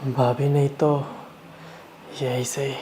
भाभी नहीं तो यही सही।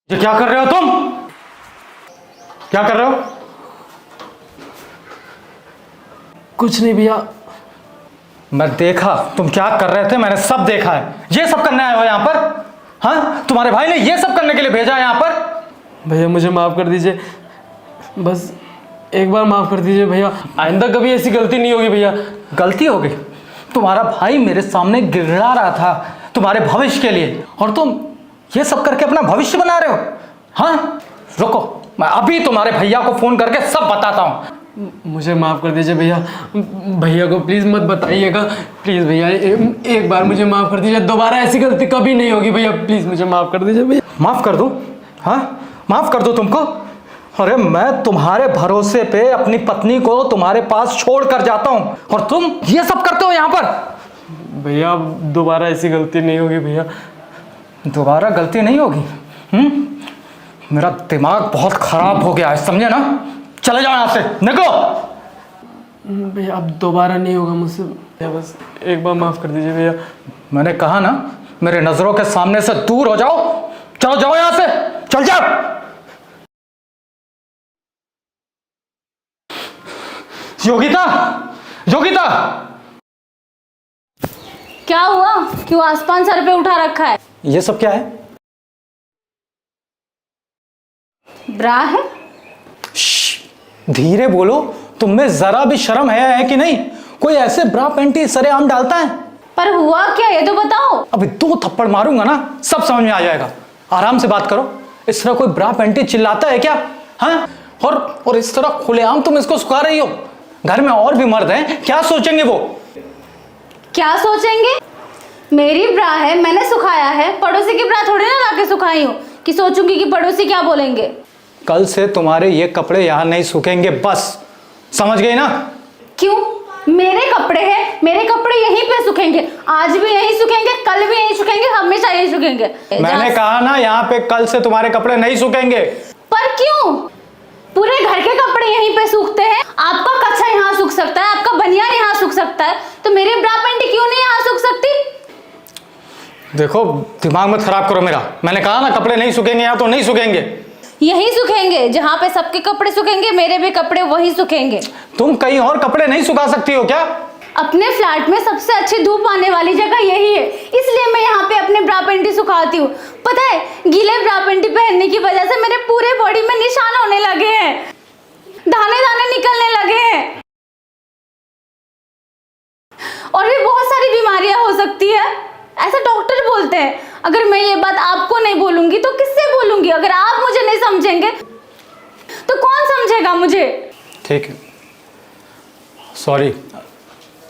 ये क्या कर रहे हो तुम? क्या कर रहे हो? कुछ नहीं भैया। मैं देखा तुम क्या कर रहे थे, मैंने सब देखा है। ये सब करने आए हो यहाँ पर? हाँ, तुम्हारे भाई ने ये सब करने के लिए भेजा है यहाँ पर? भैया मुझे माफ़ कर दीजिए, बस एक बार माफ़ कर दीजिए भैया, आइंदा कभी ऐसी गलती नहीं होगी भैया। गलती हो गई? तुम्हारा भाई मेरे सामने गिड़गिड़ा रहा था तुम्हारे भविष्य के लिए, और तुम ये सब करके अपना भविष्य बना रहे हो? हाँ, रुको, मैं अभी तुम्हारे भैया को फोन करके सब बताता हूँ। मुझे माफ़ कर दीजिए भैया, भैया को प्लीज़ मत बताइएगा, प्लीज़ भैया एक बार मुझे माफ़ कर दीजिए, दोबारा ऐसी गलती कभी नहीं होगी भैया, प्लीज़ मुझे माफ़ कर दीजिए भैया। माफ कर दूं? हाँ, माफ कर दूं तुमको? अरे मैं तुम्हारे भरोसे पे अपनी पत्नी को तुम्हारे पास छोड़ कर जाता हूं, और तुम ये सब करते हो यहां पर? भैया दोबारा ऐसी गलती नहीं होगी भैया। दोबारा गलती नहीं होगी? मेरा दिमाग बहुत खराब हो गया है, समझे ना? चले जाओ यहां से, निकलो। भैया अब दोबारा नहीं होगा मुझसे भैया, बस एक बार माफ़ कर दीजिए भैया। मैंने कहा ना, मेरे नजरों के सामने से दूर हो जाओ। चलो जाओ यहां से, चल जाओ। योगिता, योगिता! क्या हुआ? क्यों आसमान सर पे उठा रखा है? ये सब क्या है? ब्रा है? धीरे बोलो, तुम में जरा भी शर्म है कि नहीं? कोई ऐसे ब्रा पैंटी सरेआम डालता है? पर हुआ क्या ये तो बताओ। अभी 2 थप्पड़ मारूंगा ना, सब समझ में आ जाएगा। आराम से बात करो। इस तरह कोई ब्रा पैंटी चिल्लाता है क्या? हाँ, और इस तरह खुलेआम तुम इसको सुखा रही हो। घर में और भी मर्द हैं, क्या सोचेंगे वो? क्या सोचेंगे? मेरी ब्रा है, मैंने सुखाया है, पड़ोसी की ब्रा थोड़ी ना लाके सुखाई हूँ कि सोचूंगी कि पड़ोसी क्या बोलेंगे। कल से तुम्हारे ये कपड़े यहां नहीं सूखेंगे, बस समझ गई ना? क्यों? मेरे कपड़े हैं, मेरे कपड़े यहीं पे सूखेंगे। आज भी यहीं सूखेंगे, कल भी यहीं सूखेंगे, हमेशा यहीं सूखेंगे। मैंने कहा ना, यहाँ पे कल से तुम्हारे कपड़े नहीं सूखेंगे। पर क्यों? पूरे घर के कपड़े यहीं पे सूखते हैं। आपका कच्छा यहाँ सूख सकता है, आपका बनियान यहाँ सूख सकता है, तो मेरी ब्रा पैंटी क्यों नहीं यहाँ सूख सकती? देखो, दिमाग मत खराब करो मेरा। मैंने कहा ना, कपड़े नहीं सूखेंगे यहाँ तो नहीं सूखेंगे। यहीं सूखेंगे, जहाँ पे सबके कपड़े सूखेंगे मेरे भी कपड़े वहीं सूखेंगे। तुम कहीं और कपड़े नहीं सुखा सकती हो क्या? अपने फ्लैट में सबसे अच्छी धूप आने वाली जगह यही है, इसलिए मैं यहाँ पे अपने ब्रा पैंटी सुखाती हूँ। पता है, गीले ब्रा पैंटी पहनने की वजह से मेरे पूरे बॉडी में निशान होने लगे हैं, दाने दाने निकलने लगे हैं, और भी बहुत सारी बीमारियां हो सकती है, ऐसा डॉक्टर बोलते हैं। अगर मैं ये बात आपको नहीं बोलूंगी तो किससे बोलूंगी? अगर आप मुझे नहीं समझेंगे तो कौन समझेगा मुझे? ठीक है, सॉरी।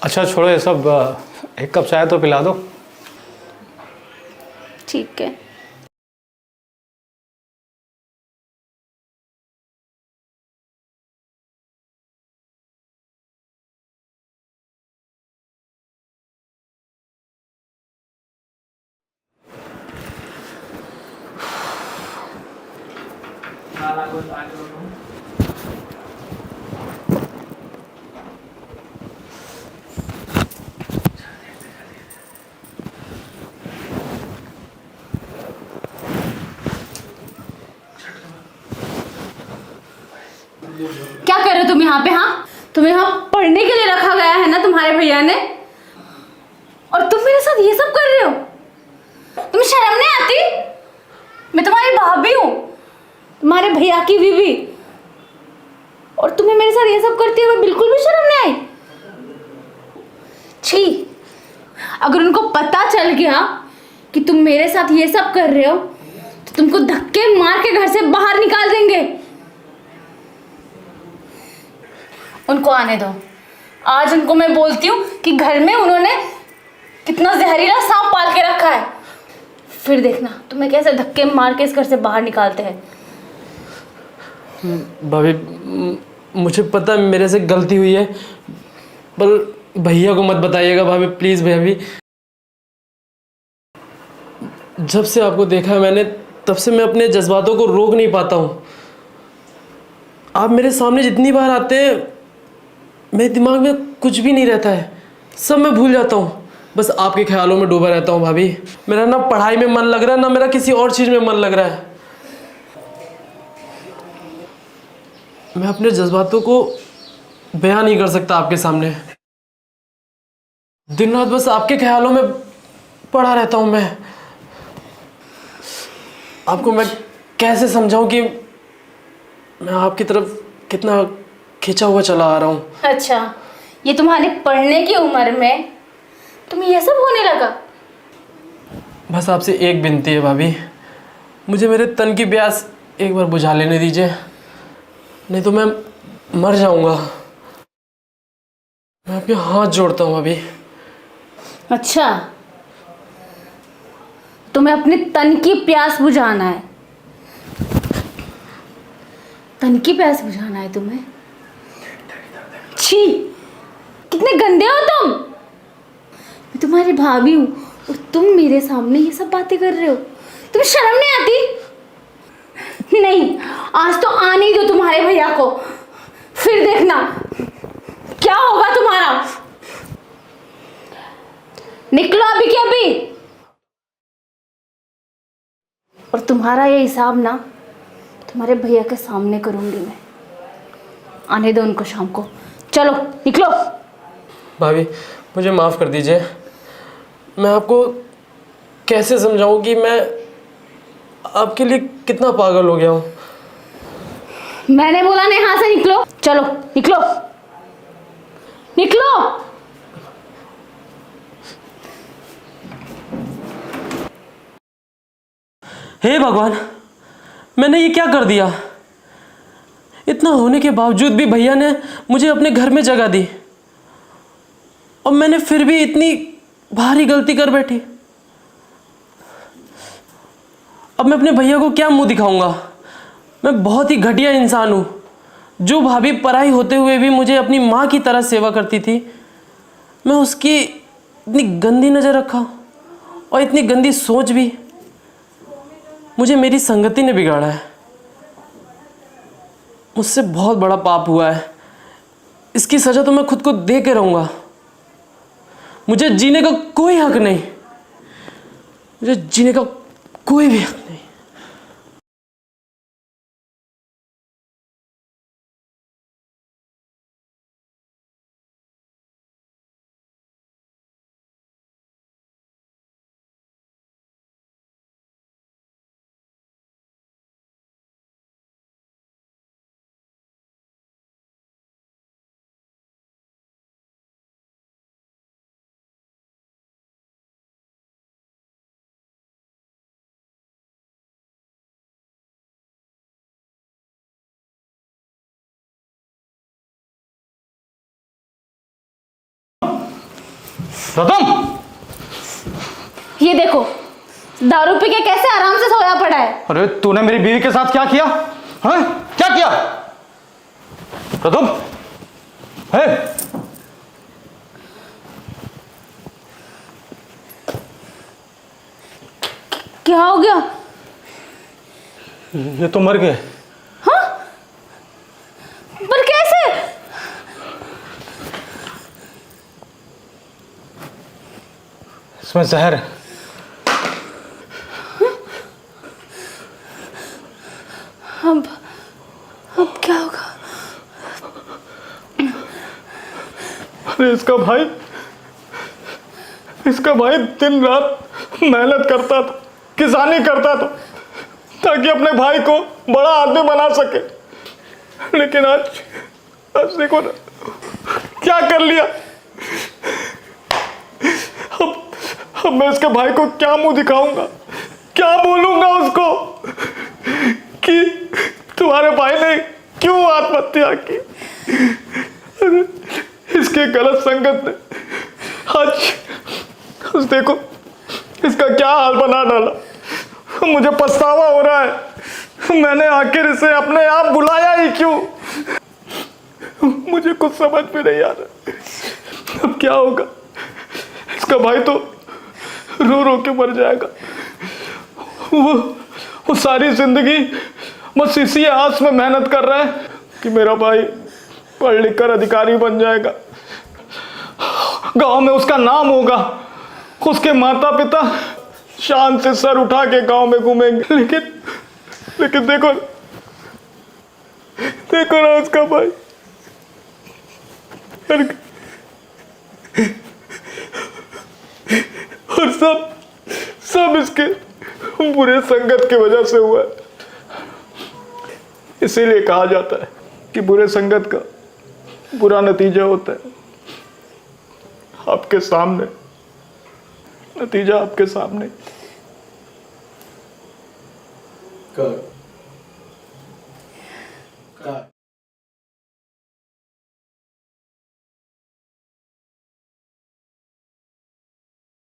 अच्छा छोड़ो ये सब, एक कप चाय तो पिला दो। ठीक है। तुम यहाँ पे, हाँ तुम्हें यहाँ पढ़ने के लिए रखा गया है ना तुम्हारे भैया ने, और तुम मेरे साथ ये सब कर रहे हो? तुम्हें शर्म नहीं आती? मैं तुम्हारी भाभी हूँ, तुम्हारे भैया की बीवी, और तुम्हें मेरे साथ ये सब करते हुए बिल्कुल भी शर्म नहीं आई? छी, अगर उनको पता चल गया कि तुम मेरे साथ ये सब कर रहे हो तो तुमको धक्के मार के घर से बाहर निकाल देंगे। उनको आने दो। आज उनको मैं बोलती हूँ कि घर में उन्होंने कितना जहरीला सांप पाल के रखा है, फिर देखना तुम्हें कैसे धक्के मार के इस घर से बाहर निकालते हैं। भाभी मुझे पता है मेरे से गलती हुई है, पर भैया को मत बताइएगा भाभी, प्लीज़ भाभी। जब से आपको देखा है मैंने, तब से मैं अपने जज्बातों को रोक नहीं पाता हूँ। आप मेरे सामने जितनी बार आते हैं मेरे दिमाग में कुछ भी नहीं रहता है, सब मैं भूल जाता हूँ, बस आपके ख्यालों में डूबा रहता हूँ भाभी। मेरा ना पढ़ाई में मन लग रहा है, ना मेरा किसी और चीज़ में मन लग रहा है। मैं अपने जज्बातों को बयान नहीं कर सकता आपके सामने। दिन रात बस आपके ख्यालों में पड़ा रहता हूँ मैं। आपको मैं कैसे समझाऊं कि मैं आपकी तरफ कितना खिंचा हुआ चला आ रहा हूँ। अच्छा, ये तुम्हारे पढ़ने की उम्र में तुम्हें ये सब होने लगा? बस आपसे एक विनती है भाभी, मुझे मेरे तन की प्यास एक बार बुझा लेने दीजिए, नहीं तो मैं मर जाऊंगा। मैं आपके हाथ जोड़ता हूँ भाभी। अच्छा, तुम्हें अपने तन की प्यास बुझाना है? तन की प्यास बुझाना है तुम्हें? छी, कितने गंदे हो तुम। मैं तुम्हारी भाभी हूँ और तुम मेरे सामने ये सब बातें कर रहे हो, तुम्हें शर्म नहीं आती? नहीं, आज तो आने ही दो तुम्हारे भैया को, फिर देखना क्या होगा तुम्हारा। निकलो अभी के अभी, और तुम्हारा ये हिसाब ना तुम्हारे भैया के सामने करूंगी मैं। आने दो उनको शाम को, चलो निकलो। भाभी मुझे माफ़ कर दीजिए, मैं आपको कैसे समझाऊं कि मैं आपके लिए कितना पागल हो गया हूँ। मैंने बोला नहीं, यहाँ से निकलो, चलो निकलो निकलो। हे भगवान, मैंने ये क्या कर दिया? इतना होने के बावजूद भी भैया ने मुझे अपने घर में जगह दी, और मैंने फिर भी इतनी भारी गलती कर बैठी। अब मैं अपने भैया को क्या मुंह दिखाऊंगा? मैं बहुत ही घटिया इंसान हूँ। जो भाभी पराई होते हुए भी मुझे अपनी माँ की तरह सेवा करती थी, मैं उसकी इतनी गंदी नज़र रखा, और इतनी गंदी सोच भी। मुझे मेरी संगति ने बिगाड़ा है। मुझसे बहुत बड़ा पाप हुआ है, इसकी सज़ा तो मैं खुद को दे के रहूँगा। मुझे जीने का कोई हक नहीं, मुझे जीने का कोई भी हक नहीं। गौतम, ये देखो, दारू पी के कैसे आराम से सोया पड़ा है। अरे तूने मेरी बीवी के साथ क्या किया? हाँ, क्या किया? गौतम, है क्या हो गया? ये तो मर गए। हाँ, पर कैसे? इसमें जहर है। अब क्या होगा? अरे इसका भाई दिन रात मेहनत करता था, किसानी करता था ताकि अपने भाई को बड़ा आदमी बना सके। लेकिन आज देखो ना क्या कर लिया। अब मैं इसके भाई को क्या मुंह दिखाऊंगा, क्या बोलूंगा उसको कि तुम्हारे भाई ने क्यों आत्महत्या की। अरे इसके गलत संगत ने आज देखो इसका क्या हाल बना डाला। मुझे पछतावा हो रहा है, मैंने आखिर इसे अपने आप बुलाया ही क्यों। मुझे कुछ समझ में नहीं आ रहा अब क्या होगा। इसका भाई तो रो रो के मर जाएगा। वो सारी जिंदगी बस इसी आस में मेहनत कर रहा है कि मेरा भाई पढ़ लिख कर अधिकारी बन जाएगा, गांव में उसका नाम होगा, उसके माता पिता शान से सर उठा के गांव में घूमेंगे। लेकिन देखो ना उसका भाई। और सब इसके बुरे संगत की वजह से हुआ है। इसीलिए कहा जाता है कि बुरे संगत का बुरा नतीजा होता है। आपके सामने नतीजा आपके सामने। Cut.